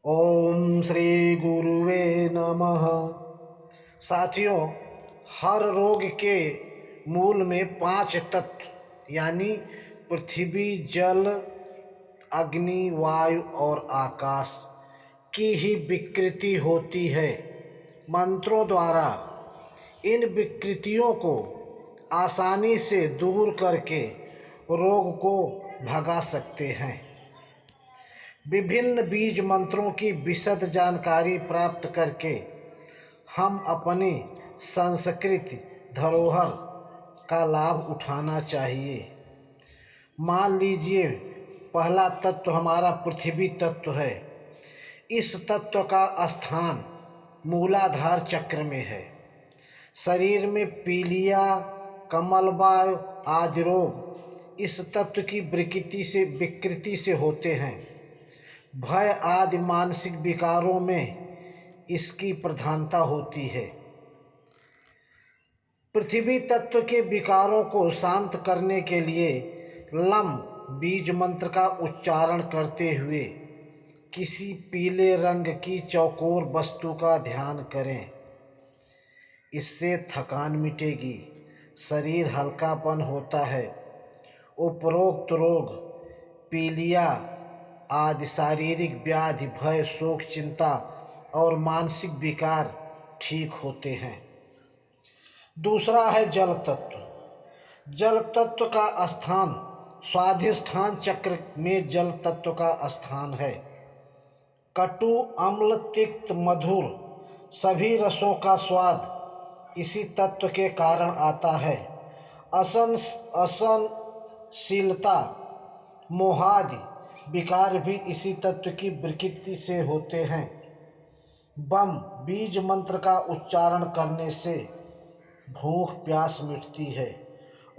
ओम श्री गुरुवे नमः। साथियों, हर रोग के मूल में 5 तत्व यानी पृथ्वी, जल, अग्नि, वायु और आकाश की ही विकृति होती है। मंत्रों द्वारा इन विकृतियों को आसानी से दूर करके रोग को भगा सकते हैं। विभिन्न बीज मंत्रों की विशद जानकारी प्राप्त करके हम अपनी संस्कृति धरोहर का लाभ उठाना चाहिए। मान लीजिए, पहला तत्व हमारा पृथ्वी तत्व है। इस तत्व का स्थान मूलाधार चक्र में है। शरीर में पीलिया, कमलबाय आदि रोग इस तत्व की विकृति से होते हैं। भय आदि मानसिक विकारों में इसकी प्रधानता होती है। पृथ्वी तत्व के विकारों को शांत करने के लिए लम बीज मंत्र का उच्चारण करते हुए किसी पीले रंग की चौकोर वस्तु का ध्यान करें। इससे थकान मिटेगी, शरीर हल्कापन होता है। उपरोक्त रोग, पीलिया आदि शारीरिक व्याधि, भय, शोक, चिंता और मानसिक विकार ठीक होते हैं। दूसरा है जल तत्व। जल तत्व का स्थान स्वाधिष्ठान चक्र में जल तत्व का स्थान है। कटु, अम्ल, तिक्त, मधुर सभी रसों का स्वाद इसी तत्व के कारण आता है। असहनशीलता, मोहादि विकार भी इसी तत्व की विकृति से होते हैं। बम बीज मंत्र का उच्चारण करने से भूख प्यास मिटती है,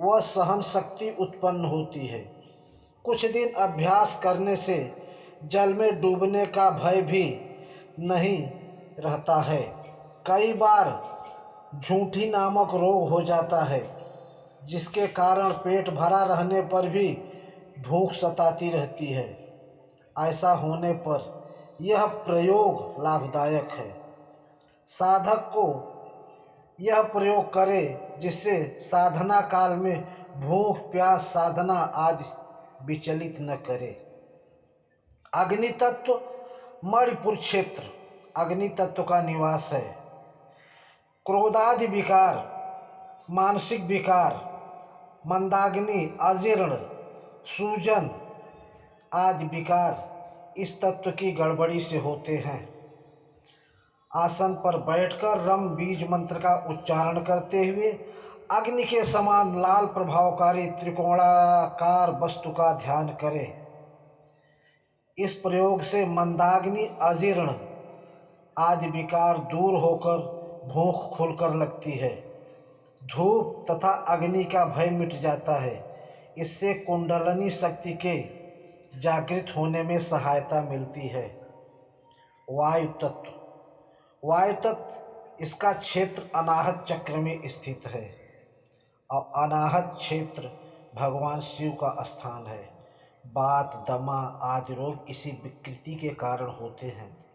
वह सहन शक्ति उत्पन्न होती है। कुछ दिन अभ्यास करने से जल में डूबने का भय भी नहीं रहता है। कई बार झूठी नामक रोग हो जाता है, जिसके कारण पेट भरा रहने पर भी भूख सताती रहती है। ऐसा होने पर यह प्रयोग लाभदायक है। साधक को यह प्रयोग करे जिससे साधना काल में भूख प्यास, साधना आदि विचलित न करे। अग्नि तत्व मणिपुर क्षेत्र अग्नि तत्व का निवास है। क्रोधादि विकार, मानसिक विकार, मंदाग्नि, अजीर्ण, सूजन आदि विकार इस तत्व की गड़बड़ी से होते हैं। आसन पर बैठकर रम बीज मंत्र का उच्चारण करते हुए अग्नि के समान लाल प्रभावकारी त्रिकोणाकार वस्तु का ध्यान करें। इस प्रयोग से मंदाग्नि, अजीर्ण आदि विकार दूर होकर भूख खुलकर लगती है। धूप तथा अग्नि का भय मिट जाता है। इससे कुंडलिनी शक्ति के जागृत होने में सहायता मिलती है। वायु तत्व इसका क्षेत्र अनाहत चक्र में स्थित है और अनाहत क्षेत्र भगवान शिव का स्थान है। वात, दमा आदि रोग इसी विकृति के कारण होते हैं।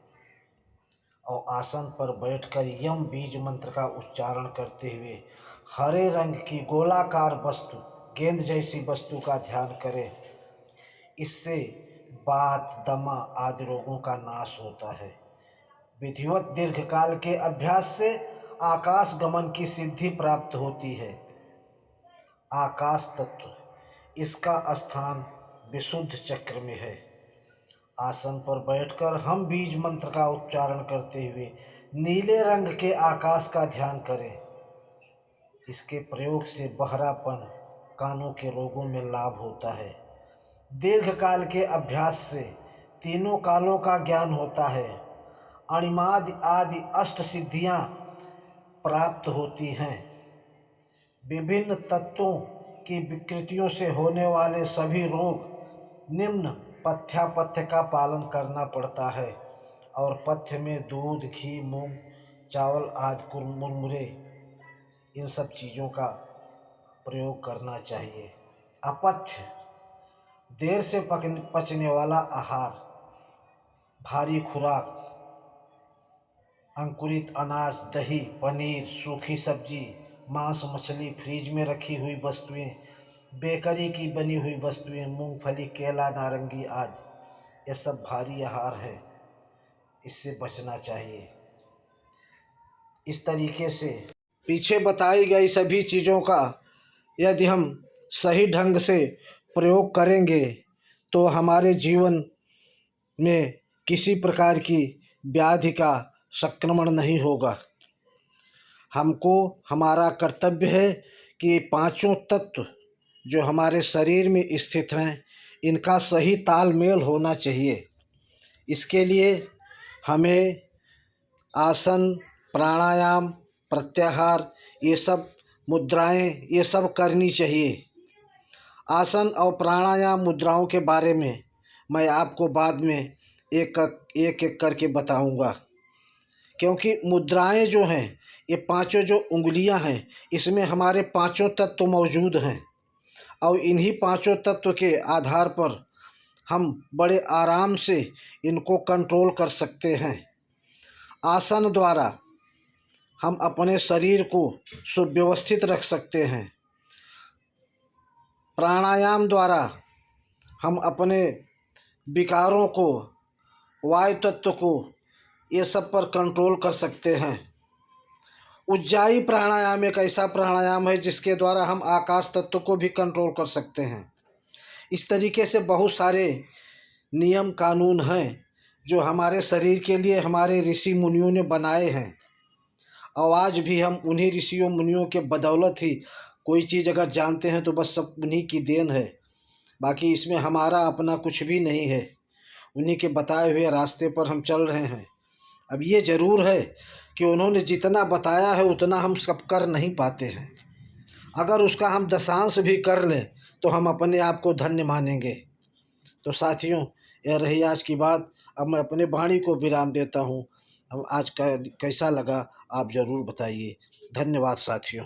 और आसन पर बैठकर यम बीज मंत्र का उच्चारण करते हुए हरे रंग की गोलाकार वस्तु, गेंद जैसी वस्तु का ध्यान करें। इससे वात, दमा आदि रोगों का नाश होता है। विधिवत दीर्घकाल के अभ्यास से आकाश गमन की सिद्धि प्राप्त होती है। आकाश तत्व इसका स्थान विशुद्ध चक्र में है। आसन पर बैठकर हम बीज मंत्र का उच्चारण करते हुए नीले रंग के आकाश का ध्यान करें। इसके प्रयोग से बहरापन, कानों के रोगों में लाभ होता है। दीर्घकाल के अभ्यास से तीनों कालों का ज्ञान होता है। अणिमादि आदि अष्ट सिद्धियां प्राप्त होती हैं। विभिन्न तत्वों की विकृतियों से होने वाले सभी रोग निम्न पथ्यापथ्य का पालन करना पड़ता है। और पथ्य में दूध, घी, मूंग, चावल आदि मुरमुरे इन सब चीज़ों का प्रयोग करना चाहिए। अपथ्य देर से पचने वाला आहार, भारी खुराक, अंकुरित अनाज, दही, पनीर, सूखी सब्जी, मांस, मछली, फ्रिज में रखी हुई वस्तुएं, बेकरी की बनी हुई वस्तुएं, मूंगफली, केला, नारंगी आदि, ये सब भारी आहार है, इससे बचना चाहिए। इस तरीके से पीछे बताई गई सभी चीज़ों का यदि हम सही ढंग से प्रयोग करेंगे तो हमारे जीवन में किसी प्रकार की व्याधि का संक्रमण नहीं होगा। हमको हमारा कर्तव्य है कि पांचों तत्व जो हमारे शरीर में स्थित हैं इनका सही तालमेल होना चाहिए। इसके लिए हमें आसन, प्राणायाम, प्रत्याहार, ये सब मुद्राएं, ये सब करनी चाहिए। आसन और प्राणायाम मुद्राओं के बारे में मैं आपको बाद में एक एक करके बताऊंगा, क्योंकि मुद्राएं जो हैं ये पांचों जो उंगलियां हैं इसमें हमारे पांचों तत्व मौजूद हैं और इन्हीं पांचों तत्व के आधार पर हम बड़े आराम से इनको कंट्रोल कर सकते हैं। आसन द्वारा हम अपने शरीर को सुव्यवस्थित रख सकते हैं। प्राणायाम द्वारा हम अपने विकारों को, वायु तत्व को, ये सब पर कंट्रोल कर सकते हैं। उज्जाई प्राणायाम एक ऐसा प्राणायाम है जिसके द्वारा हम आकाश तत्व को भी कंट्रोल कर सकते हैं। इस तरीके से बहुत सारे नियम कानून हैं जो हमारे शरीर के लिए हमारे ऋषि मुनियों ने बनाए हैं और आज भी हम उन्हीं ऋषियों मुनियों के बदौलत ही कोई चीज़ अगर जानते हैं तो बस सब उन्हीं की देन है। बाकी इसमें हमारा अपना कुछ भी नहीं है, उन्हीं के बताए हुए रास्ते पर हम चल रहे हैं। अब ये ज़रूर है कि उन्होंने जितना बताया है उतना हम सब कर नहीं पाते हैं। अगर उसका हम दशांश भी कर लें तो हम अपने आप को धन्य मानेंगे। तो साथियों, यह रही आज की बात। अब मैं अपने वाणी को विराम देता हूँ। अब आज का कैसा लगा आप ज़रूर बताइए। धन्यवाद साथियों।